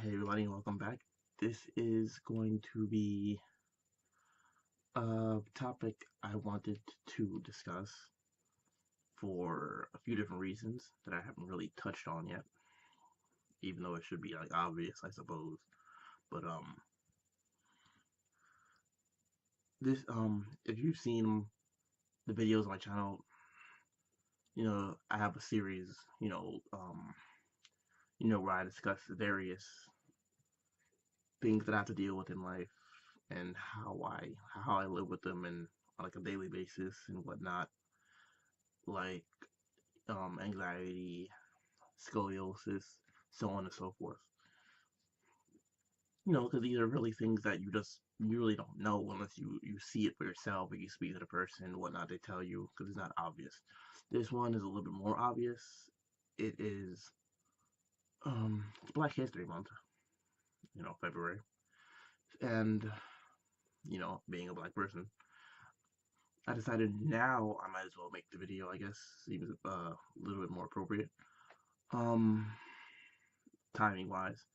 Hey everybody, welcome back. This is going to be a topic I wanted to discuss for a few different reasons that I haven't really touched on yet, even though it should be like obvious, I suppose. But if you've seen the videos on my channel, I have a series, where I discuss various things that I have to deal with in life and how I live with them and on like a daily basis and whatnot, like anxiety, scoliosis, so on and so forth. Because these are really things that you really don't know unless you see it for yourself or you speak to the person and whatnot. They tell you because it's not obvious. This one is a little bit more obvious. It is it's Black History Month, February, and being a black person, I decided now I might as well make the video. I guess seems a little bit more appropriate, um, timing wise.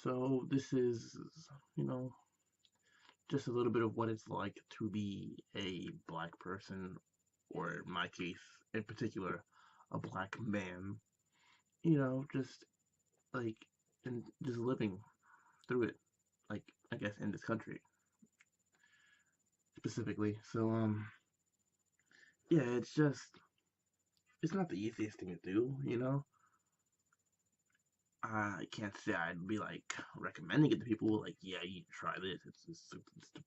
So this is, you know, just a little bit of what it's like to be a black person, or in my case, in particular, a black man. Just like, and just living through it, like, I guess, in this country, specifically. So, yeah, it's not the easiest thing to do. I can't say I'd be like recommending it to people. Like, yeah, you try this. It's the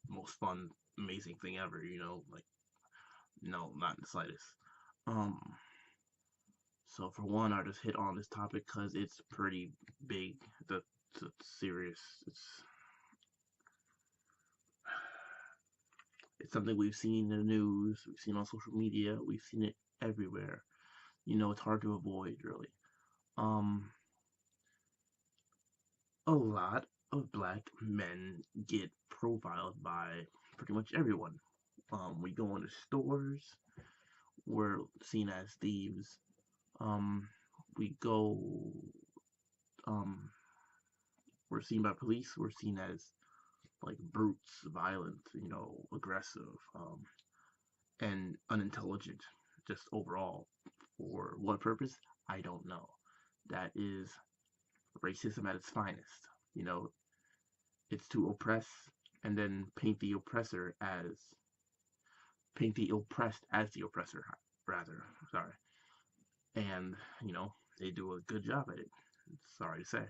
most fun, amazing thing ever. Like, no, not in the slightest. Um, so for one, I just hit on this topic because it's pretty big. It's serious. It's something we've seen in the news. We've seen on social media. We've seen it everywhere. It's hard to avoid, really. Um, a lot of black men get profiled by pretty much everyone. We go into stores, we're seen as thieves. Um, we go, um, we're seen by police, we're seen as like brutes, violent, aggressive, and unintelligent, just overall. For what purpose? I don't know. That is racism at its finest. You know, it's to oppress and then paint the oppressed as the oppressor, rather. Sorry. And, they do a good job at it. Sorry to say.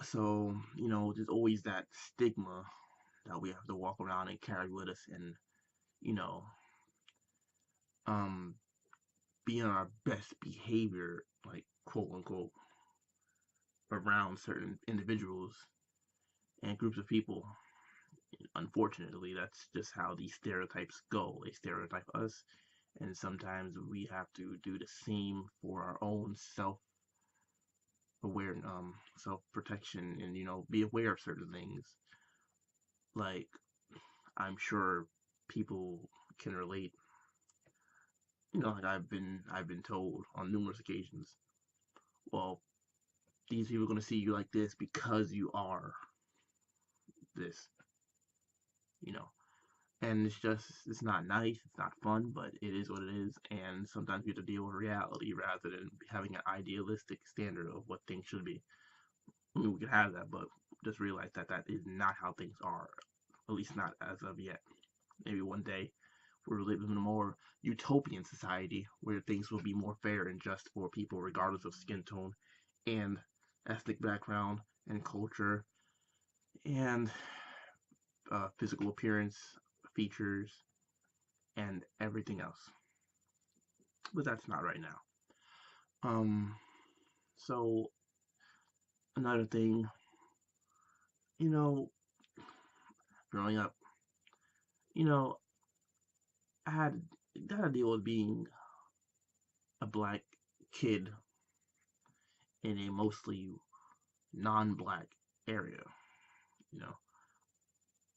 So, there's always that stigma that we have to walk around and carry with us and, you know, um, be on our best behavior, like, quote unquote, around certain individuals and groups of people. Unfortunately, that's just how these stereotypes go. They stereotype us, and sometimes we have to do the same for our own aware self protection and be aware of certain things. Like, I'm sure people can relate. Like I've been told on numerous occasions, well, these people are going to see you like this because you are this, you know. And it's not nice, it's not fun, but it is what it is. And sometimes you have to deal with reality rather than having an idealistic standard of what things should be. I mean, we can have that, but just realize that that is not how things are, at least not as of yet. Maybe one day we're living in a more utopian society where things will be more fair and just for people regardless of skin tone and ethnic background and culture and physical appearance, features, and everything else. But that's not right now. Um, so another thing, you know, growing up, you know, I had got to deal with being a black kid in a mostly non-black area. You know,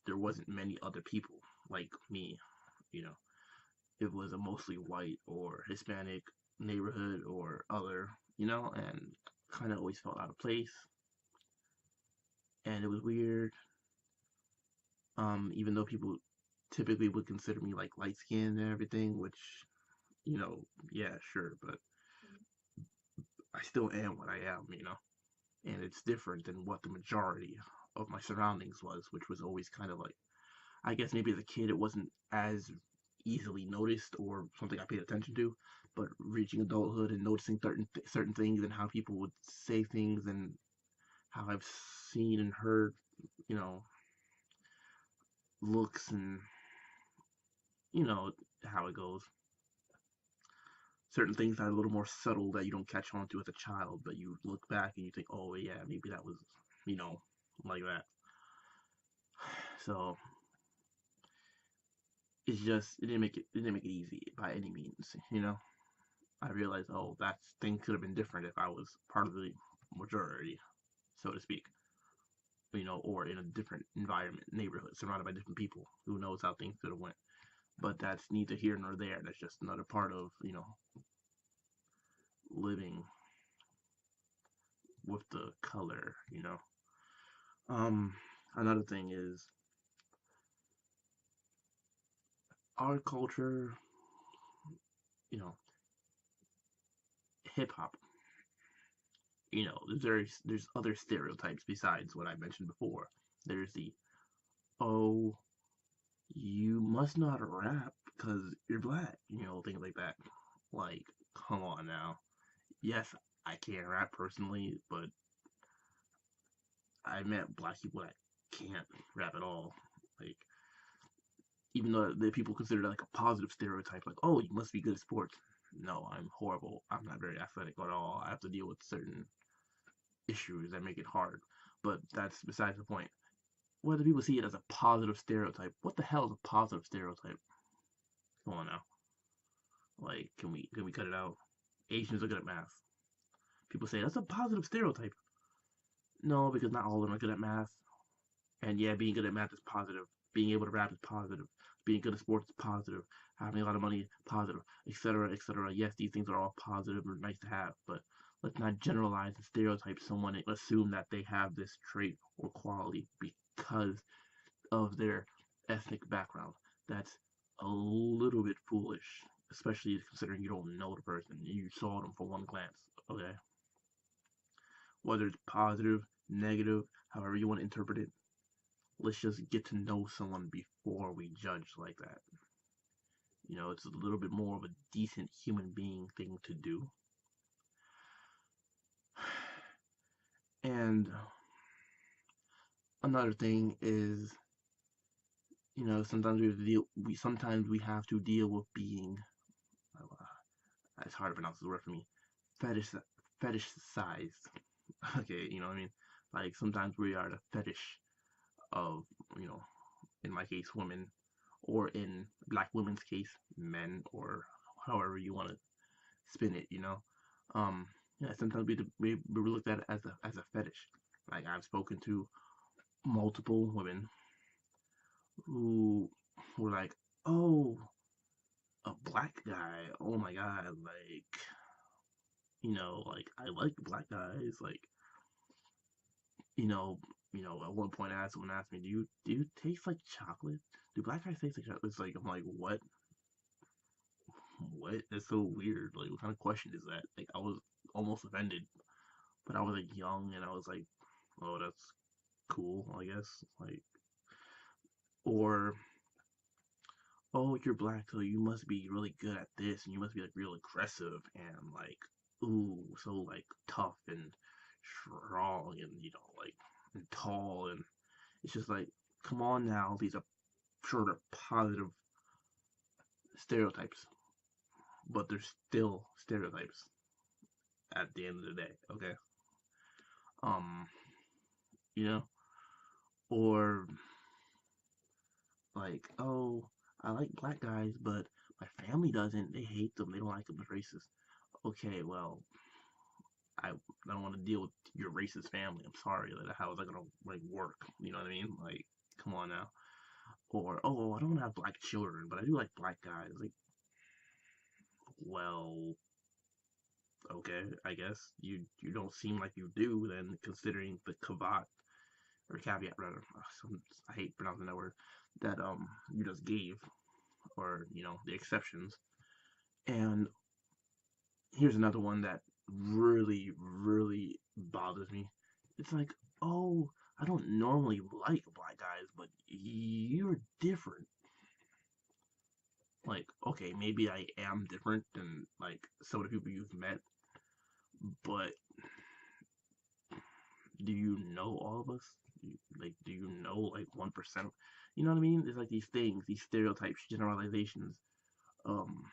there wasn't many other people like me. You know, it was a mostly white or Hispanic neighborhood or other. And kind of always felt out of place, and it was weird. Even though people typically would consider me like light skinned and everything, which, you know, yeah, sure, but I still am what I am, and it's different than what the majority of my surroundings was, which was always kind of like, I guess maybe as a kid it wasn't as easily noticed or something I paid attention to, but reaching adulthood and noticing certain things and how people would say things and how I've seen and heard, you know, looks and you know how it goes. Certain things that are a little more subtle that you don't catch on to as a child, but you look back and you think, oh yeah, maybe that was, you know, like that. So it's just it didn't make it easy by any means. I realized, oh, that thing could have been different if I was part of the majority, so to speak. Or in a different environment, neighborhood, surrounded by different people. Who knows how things could have went? But that's neither here nor there. That's just another part of living with the color. Um, Another thing is our culture. You know, hip hop. There's other stereotypes besides what I mentioned before. There's the, oh, you must not rap because you're black. Things like that. Like, come on now. Yes, I can't rap personally, but I met black people that can't rap at all. Like, even though the people consider that like a positive stereotype, like, oh, you must be good at sports. No, I'm horrible. I'm not very athletic at all. I have to deal with certain issues that make it hard. But that's besides the point. Whether people see it as a positive stereotype, what the hell is a positive stereotype? Come on now. Like, can we cut it out? Asians are good at math. People say that's a positive stereotype. No, because not all of them are good at math. And yeah, being good at math is positive. Being able to rap is positive. Being good at sports is positive. Having a lot of money, positive, etc., etc. Yes, these things are all positive or nice to have, but let's not generalize and stereotype someone and assume that they have this trait or quality because of their ethnic background. That's a little bit foolish, especially considering you don't know the person. You saw them for one glance. Okay? Whether it's positive, negative, however you want to interpret it, let's just get to know someone before we judge like that. It's a little bit more of a decent human being thing to do. And another thing is, sometimes we have to deal with being, it's hard to pronounce the word for me, fetish fetishized. Okay, you know what I mean? Like sometimes we are the fetish of, you know, in my case, women, or in black women's case, men, or however you want to spin it. Um, yeah, sometimes we looked at it as a fetish. Like I've spoken to multiple women who were like, "Oh, a black guy. Oh my god, like I like black guys. Like, you know, at one point someone asked me, "Do you taste like chocolate? Do black guys taste like chocolate?" It's like I'm like, "What? What? That's so weird. Like, what kind of question is that?" Like, I was almost offended, but I was like young and I was like, "Oh, that's cool, I guess." Like, or, "Oh, you're black, so you must be really good at this, and you must be like real aggressive and like, ooh, so like tough and strong and like and tall." And it's just like, come on now, these are sort of positive stereotypes, but they're still stereotypes at the end of the day. Okay, um, you know, or like, "Oh, I like black guys, but my family doesn't. They hate them. They don't like them. They're racist." Okay, well, I don't want to deal with your racist family. I'm sorry. Like, how is that gonna like work? You know what I mean? Like, come on now. Or, "Oh, I don't have black children, but I do like black guys." Like, well, Okay, I guess you don't seem like you do then, considering the caveat or caveat rather. I hate pronouncing that word that you just gave, or the exceptions. And here's another one that really, really bothers me. It's like, oh, I don't normally like black guys, but you're different. Like, okay, maybe I am different than like some of the people you've met, but do you know all of us? Like, do you know like 1%? You know what I mean? It's like these things, these stereotypes, generalizations. Um,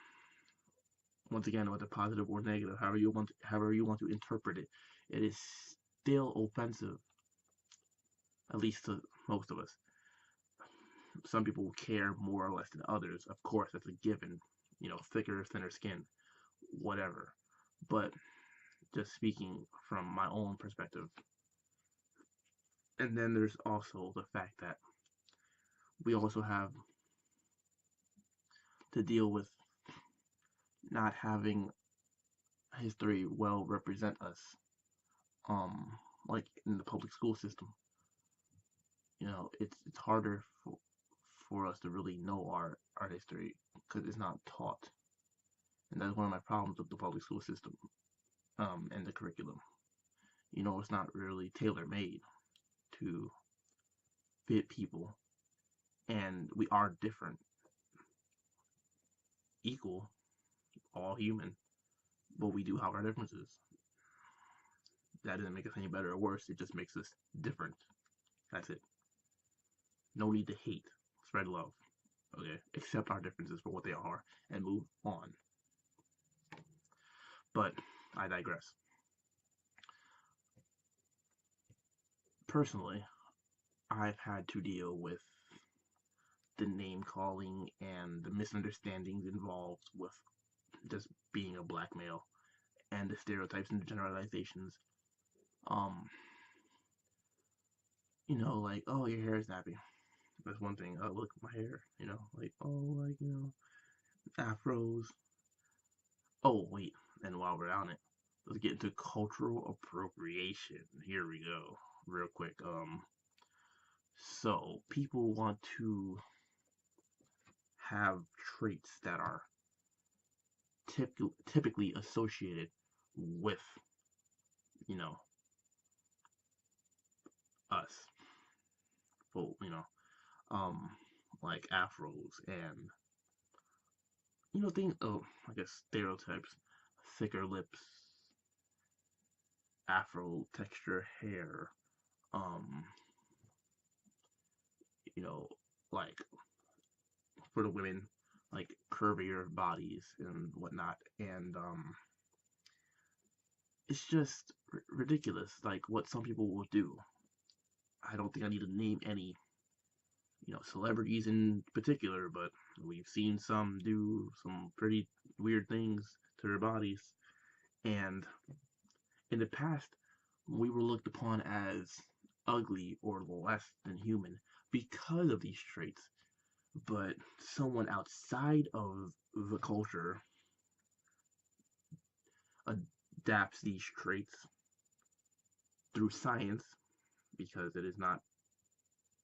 Once again, whether positive or negative, however you want to interpret it, it is still offensive, at least to most of us. Some people care more or less than others. Of course, that's a given. Thicker, thinner skin, whatever. But just speaking from my own perspective, and then there's also the fact that we also have to deal with not having history well represent us. Like in the public school system, it's harder for us to really know our history because it's not taught, and that's one of my problems with the public school system, and the curriculum. It's not really tailor made to fit people, and we are different, equal, all human, but we do have our differences. That doesn't make us any better or worse. It just makes us different. That's it. No need to hate. Spread love. Okay? Accept our differences for what they are and move on. But I digress. Personally, I've had to deal with the name calling and the misunderstandings involved with just being a black male, and the stereotypes and the generalizations. Um, like, oh, your hair is nappy. That's one thing. Oh, look at my hair. Like, oh, like, afros. Oh, wait. And while we're on it, let's get into cultural appropriation. Here we go. Real quick. So people want to have traits that are typically associated with, you know, us. Well, um, like afros and things. Oh, I guess stereotypes: thicker lips, afro texture hair, um, you know, like for the women, like curvier bodies and whatnot, and it's just ridiculous. Like what some people will do. I don't think I need to name any, celebrities in particular, but we've seen some do some pretty weird things to their bodies, and in the past, we were looked upon as ugly or less than human because of these traits. But someone outside of the culture adapts these traits through science because it is not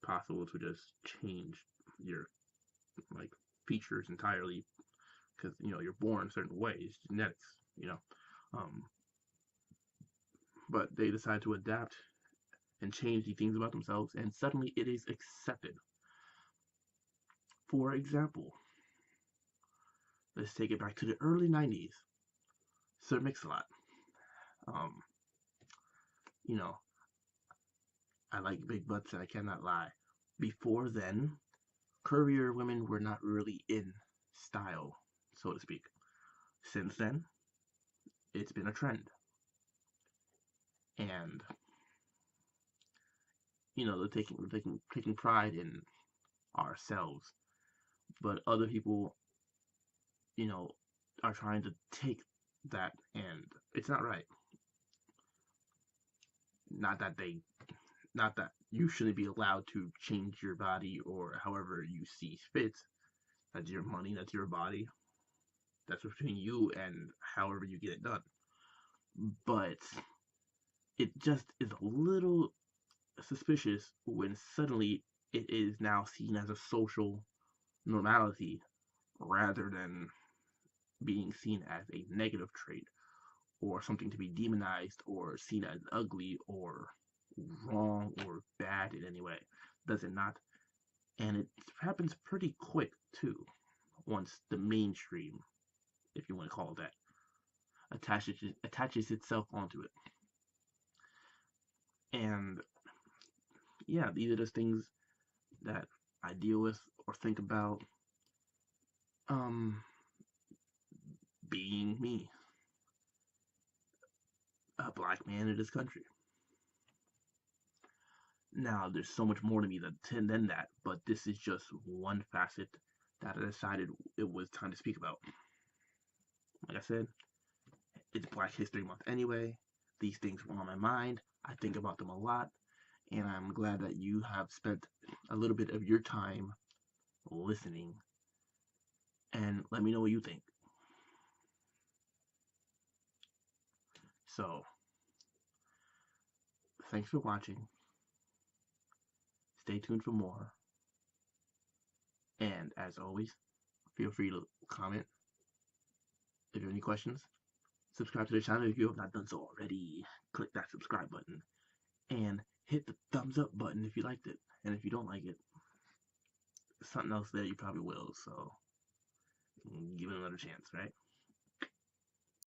possible to just change your like features entirely because you're born certain ways, genetics, um, but they decide to adapt and change the things about themselves, and suddenly it is accepted. For example, let's take it back to the early 90s. Sir Mix-a-Lot. Um, you know, I like big butts and I cannot lie. Before then, curvier women were not really in style, so to speak. Since then, it's been a trend. And, they're taking pride in ourselves. But other people, you know, are trying to take that, and it's not right. Not that they Not that you shouldn't be allowed to change your body or however you see fit. That's your money, that's your body. That's between you and however you get it done. but it just is a little suspicious when suddenly it is now seen as a social normality rather than being seen as a negative trait or something to be demonized or seen as ugly or wrong or bad in any way. Does it not? And it happens pretty quick too, once the mainstream, if you want to call it that, attaches itself onto it. And yeah, these are the things that I deal with or think about um being me, a black man in this country. Now, there's so much more to me than that, but this is just one facet that I decided it was time to speak about. Like I said, it's Black History Month anyway. These things were on my mind. I think about them a lot, and I'm glad that you have spent a little bit of your time listening. And let me know what you think. So, thanks for watching. Stay tuned for more. And as always, feel free to comment if you have any questions. Subscribe to the channel if you have not done so already. Click that subscribe button and hit the thumbs up button if you liked it. And if you don't like it, something else there you probably will. So give it another chance, right?